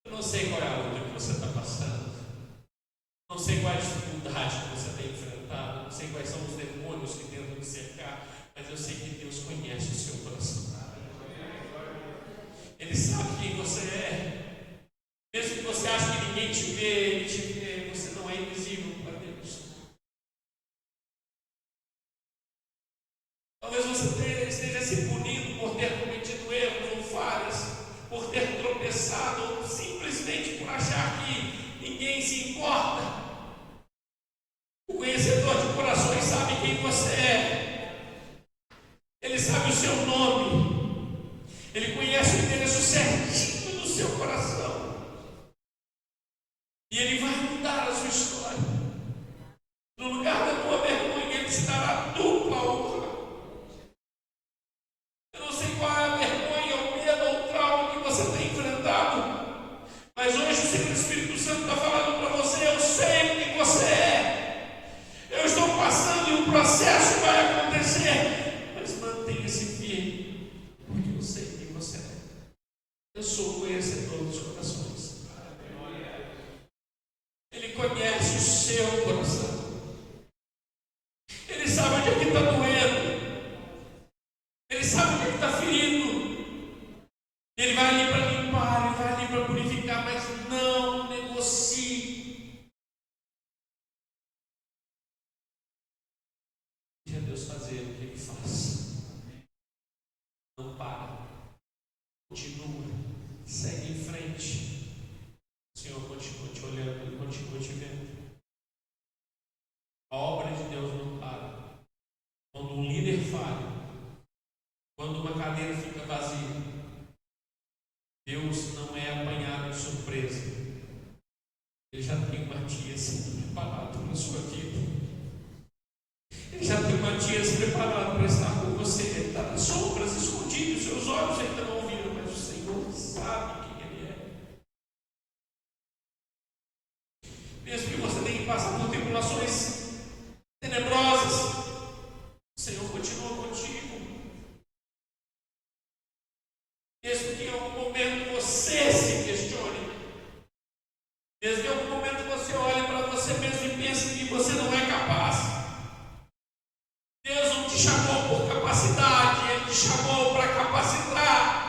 Eu não sei qual é a luta que você está passando, não sei qual é a dificuldade que você tem enfrentado, não sei quais são os demônios que tentam te cercar, mas eu sei que Deus conhece o seu coração. Ele sabe quem você é. Mesmo que você ache que ninguém te vê, Ele te vê, você não é invisível para Deus. Talvez você esteja se punindo por ter cometido erros ou falhas, por ter tropeçado, ou simplesmente por achar que ninguém se importa. O conhecedor de corações sabe quem você é. Ele sabe o seu nome. Ele conhece o endereço certinho do seu coração. E Ele vai mudar a sua história. No lugar da tua vergonha, Ele te dará dupla honra. Eu não sei qual é a vergonha, o medo ou o trauma que você tem enfrentado, mas hoje o Senhor Espírito Santo está falando para você: eu sei quem você é. Eu estou passando e o processo vai acontecer, mas mantenha-se firme, porque eu sei quem você é. Eu sou o conhecedor dos corações. Ele conhece o seu coração. Ele sabe onde é que está doendo. Ele sabe onde é que está ferindo. Ele vai ali para limpar, Ele vai ali para purificar, mas não negocie. Deixa Deus fazer o que Ele faz. Não para. Continua. Segue em frente. O Senhor continua te olhando, Ele continua te vendo. A obra de Deus não para. Quando um líder falha, quando uma cadeira fica vazia, Deus não é apanhado de surpresa. Ele já tem uma tia sendo preparado para a sua vida. Ele já tem uma tia preparado para estar com você. Ele está nas sombras, escondido. Seus olhos ainda não viram, mas o Senhor sabe quem Ele é. Mesmo que você tenha que passar por tribulações tenebrosas, o Senhor continua contigo. Mesmo que em algum momento você se questione, mesmo que em algum momento você olhe para você mesmo e pense que você não é capaz, Deus não te chamou por capacidade, Ele te chamou para capacitar.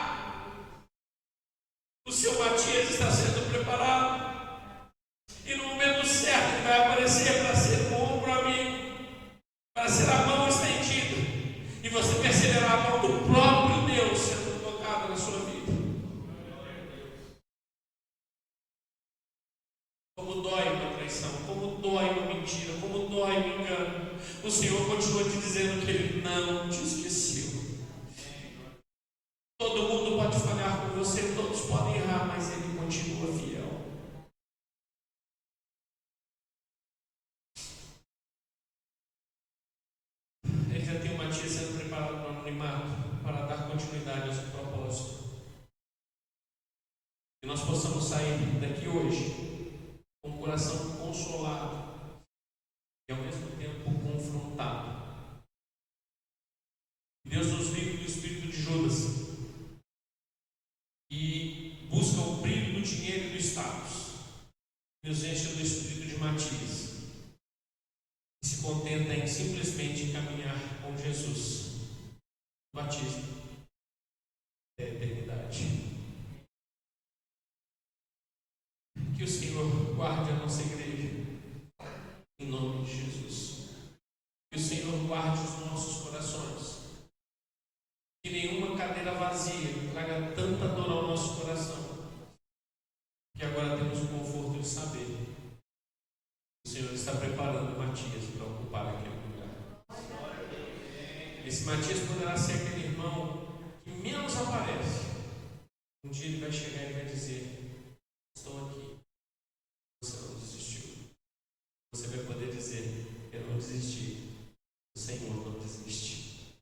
O seu Matias está sendo preparado, e no momento certo Ele vai aparecer para ser um ombro amigo, para ser a mão estendida, e você perceberá a mão do próprio Deus sendo tocada na sua vida. Como dói uma traição, como dói uma mentira, como dói um engano, o Senhor continua te dizendo que Ele não te esqueceu. Todo mundo pode falhar com você, todos podem errar, mas Ele continua fiel. Ele já tem uma tia sendo preparada para o anonimato, para dar continuidade ao seu propósito. Que nós possamos sair daqui hoje com o coração consolado e ao mesmo tempo confrontado. Deus nos livre do espírito de Judas, e busca o brilho do dinheiro e do status, e nos enche do espírito de Matias, e se contenta em simplesmente caminhar com Jesus. O batismo é a eternidade. Que o Senhor guarde a nossa igreja, em nome de Jesus. Que o Senhor guarde os nossos corações, vazia, que traga tanta dor ao nosso coração, que agora temos o conforto de saber que o Senhor está preparando Matias para ocupar aquele lugar. Esse Matias poderá ser aquele irmão que menos aparece. Um dia ele vai chegar e vai dizer: estou aqui. Você não desistiu. Você vai poder dizer: eu não desisti. O Senhor não desiste.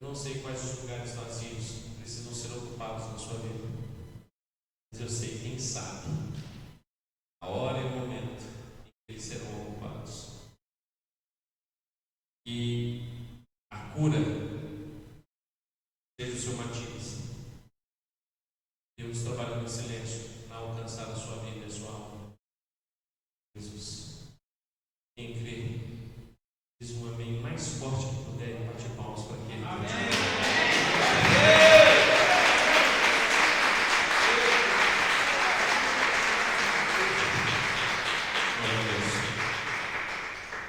Eu não sei quais os lugares vazios precisam ser ocupados na sua vida, mas eu sei, quem sabe, a hora e o momento em que eles serão ocupados. E a cura seja o seu Matias. Deus trabalhando em silêncio para alcançar a sua vida e a sua alma. Jesus. Quem crê, diz um amém mais forte que puder e bate palmas para aquele que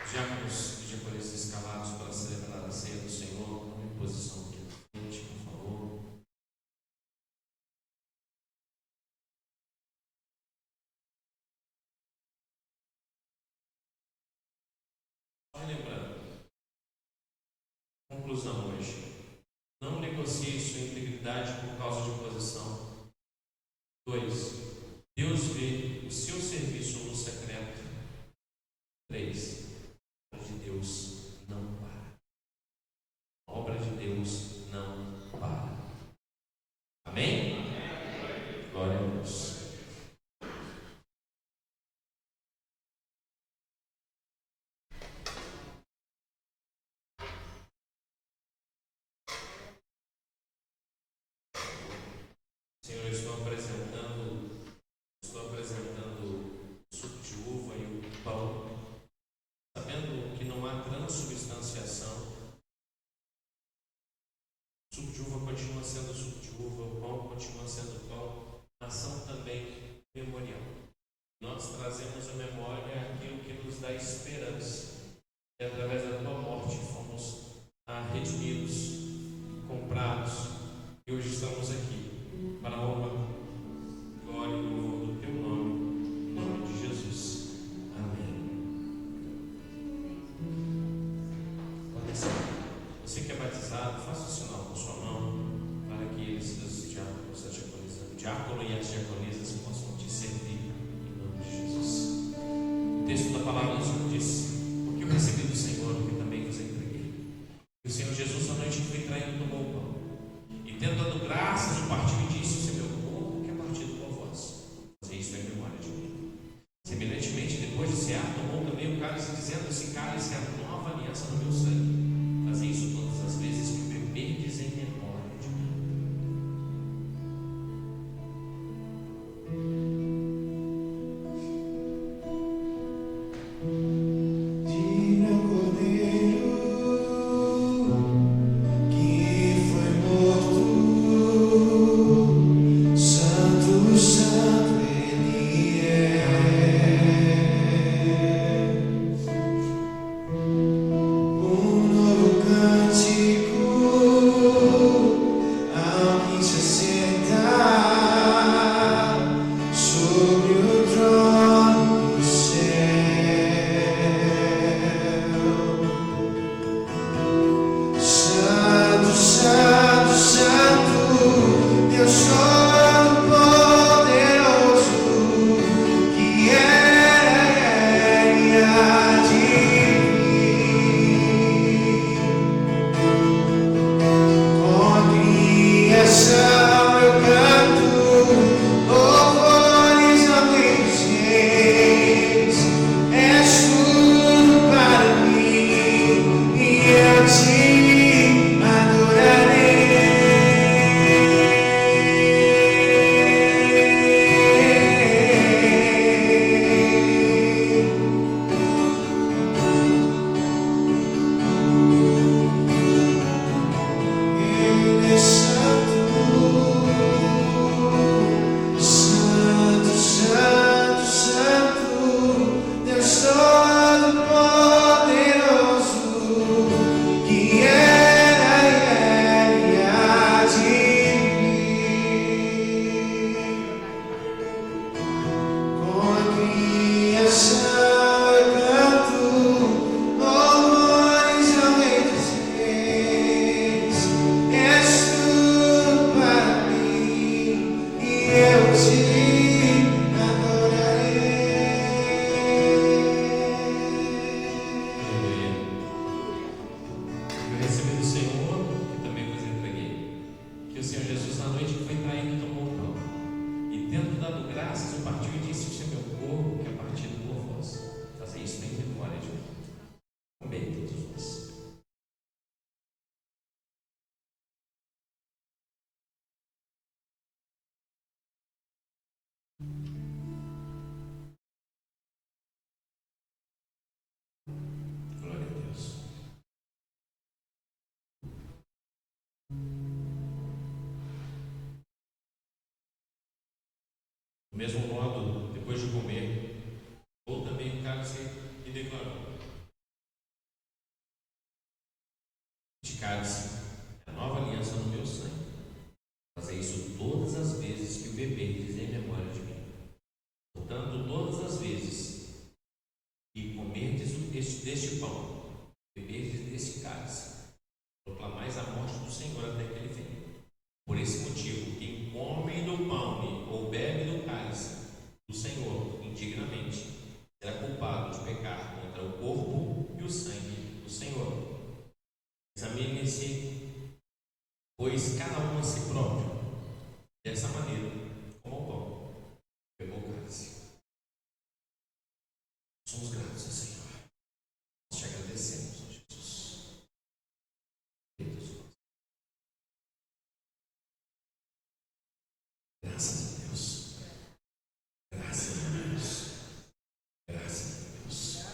te diáconos e diaconisas escalados para celebrar a ceia do Senhor, em posição aqui na frente, por favor. Lembrando, conclusão hoje: não negocie sua integridade por causa de posição. 2. Deus vê o seu serviço no secreto. 3. A obra de Deus não para. A obra de Deus não para. Amém? Glória a Deus. Senhor, eu estou apresentando o suco de uva e o pão, sabendo que não há transubstanciação. O suco de uva continua sendo suco de uva, o pão continua sendo pão, ação também memorial. Nós trazemos à memória aquilo que nos dá esperança. E através da tua morte fomos redimidos, comprados, e hoje estamos aqui para a honra, glória e louvor do teu nome, em nome de Jesus. Amém. Você que é batizado, faça o sinal com sua mão para que os diáconos, o diácono e as diaconisas possam te servir em nome de Jesus. O texto da palavra nos diz: porque eu recebi do Senhor o que também vos entreguei. E o Senhor Jesus, à noite que foi traído, tomou o pão e, tendo dado graças, o partiu e disse: isso é meu corpo que é partido por vós. Fazer isso em memória de mim. Semelhantemente, depois de cear, tomou também o cálice, dizendo: esse cálice é a nova aliança no meu sangue. Fazer isso todas as vezes que o beberdes em memória de mim. Do mesmo modo, depois de comer, ou também o cálice e declarou: este cálice é a nova aliança no meu sangue. Fazei isso todas as vezes que o beberdes em memória de mim. Portanto, todas as vezes que comerdes deste pão, beberdes deste cálice, proclamais a morte do Senhor até que ele venha. Por esse motivo, quem come do pão ou bebe do cálice do Senhor indignamente será culpado de pecar contra o corpo e o sangue do Senhor. Examine-se, pois, cada um a si próprio. Dessa maneira, como o pão, bebeu o cálice. Somos gratos, Senhor. Nós te agradecemos, ó Jesus. Graças a Deus. Graças a Deus. Graças a Deus.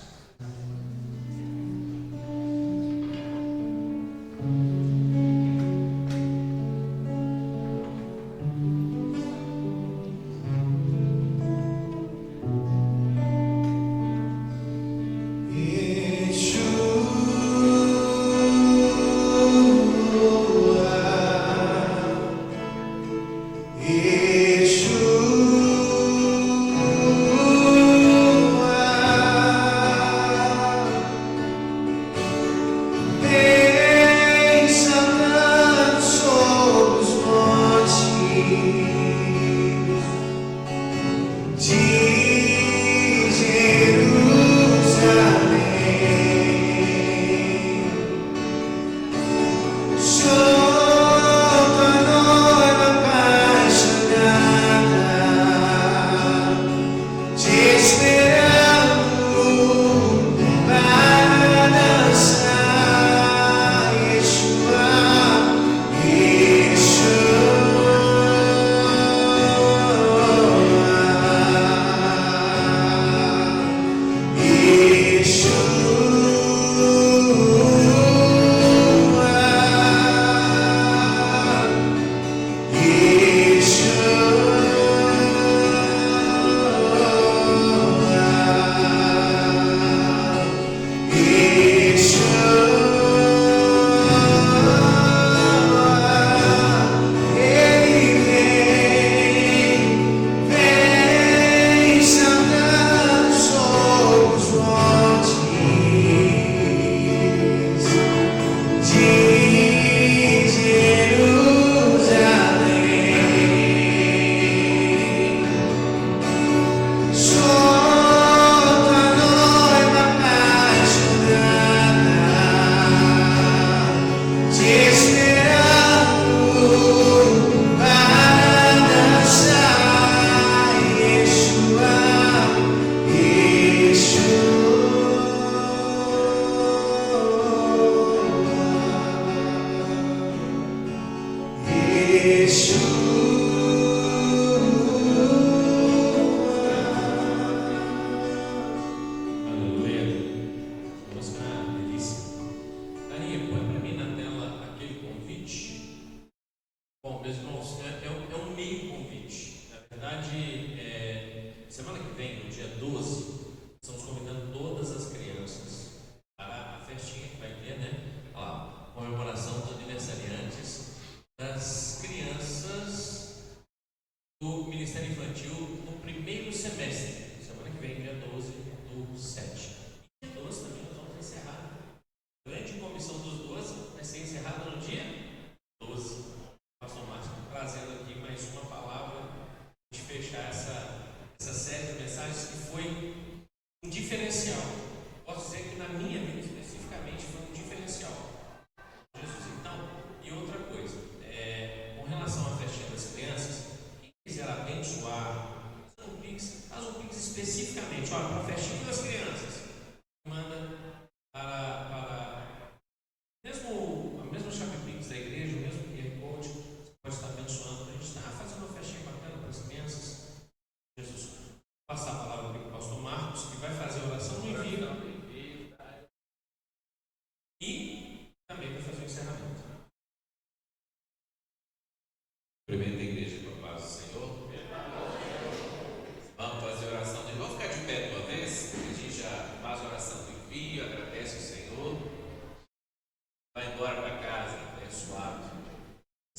Cumprimento a igreja com a paz do Senhor.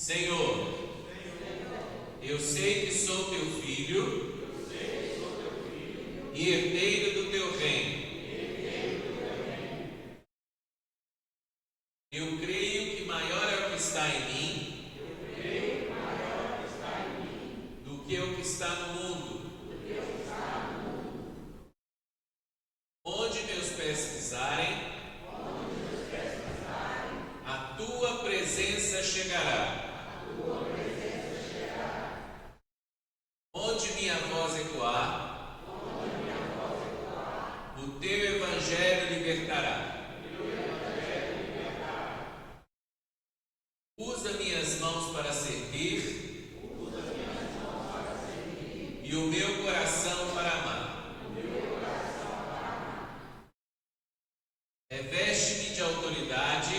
Senhor, eu sei que sou teu filho e herdeiro do teu reino. Eu creio que maior é o que está em mim do que o que está no mundo. Onde meus pés pisarem, a tua presença chegará. Onde minha voz ecoar, o teu evangelho libertará. Usa minhas mãos para servir e o meu coração para amar. Reveste-me de autoridade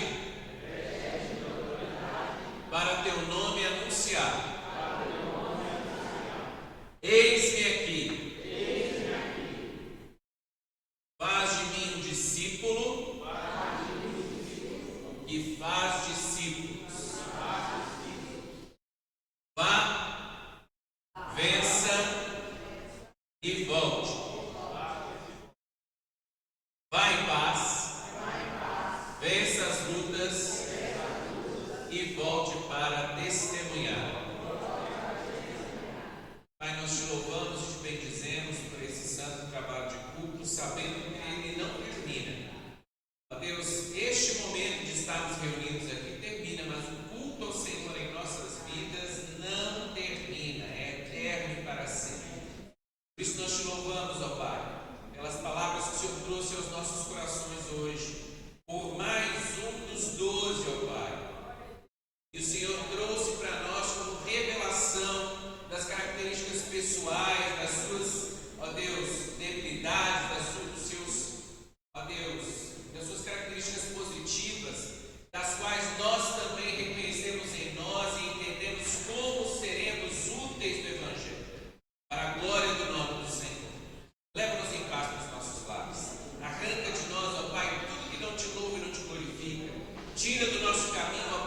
para teu nome anunciar. Eis-me aqui. Faz de mim um discípulo que faz discípulos. Vá, vença e volte. Vá em paz, vença as lutas e volte para testemunhar. Pai, nós te louvamos e te bendizemos por esse santo trabalho de culto, sabendo que ele não termina. Ó Deus, este momento de estarmos reunidos aqui termina, mas o culto ao Senhor em nossas vidas não termina, é eterno e para sempre. Por isso nós te louvamos, ó Pai, pelas palavras que o Senhor trouxe aos nossos corações hoje, por mais um dos 12, ó Pai, e o Senhor trouxe para nós como revelação das características pessoais, das suas, ó Deus, debilidades, dos seus, ó Deus, das suas características positivas, das quais nós também reconhecemos em nós e entendemos como seremos úteis do Evangelho, para a glória do nome do Senhor. Leva-nos em paz para os nossos lares. Arranca de nós, ó Pai, tudo que não te louva e não te glorifica. Tira do nosso caminho, ó